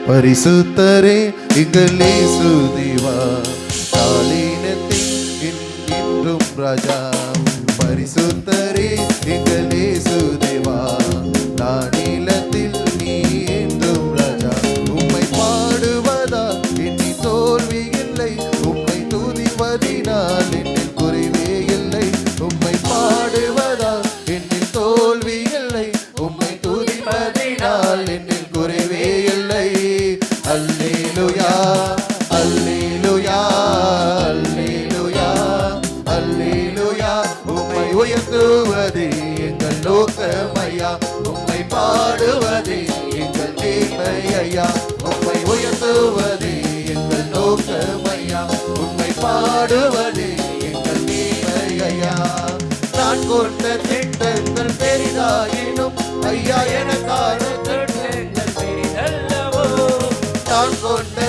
பரிசுத்தரே எங்கள் இயேசு தேவா, காலினத்தில் என்றும் ராஜா. பரிசுத்தரே எங்கள் இயேசு தேவா, நானிலத்தில் நீ என்றும் ராஜா. உம்மை பாடுவதா என்னை தோல்வி இல்லை, உம்மை துதிப்பதினால் என்னில் குறைவே இல்லை. உம்மை பாடுவதா என்னில் தோல்வி இல்லை, உம்மை துதிப்பதினால் என்னில் குறைவே இல்லை. அல்லேலூயா அல்லேலூயா அல்லேலூயா அல்லேலூயா. உம்மை உயர்த்துவதே எங்கள் நோக்கமையா, உம்மை பாடுவதே எங்கள் தேவை ஐயா. உம்மை உயர்த்துவதே எங்கள் நோக்கமையா, உம்மை பாடுவதே எங்கள் தேவை ஐயா. நான் கொண்ட திட்டங்கள் பெரிதாயினும் ஐயா, எனக்கான திட்டங்கள் பெரிதல்லவோ. நான் கொண்ட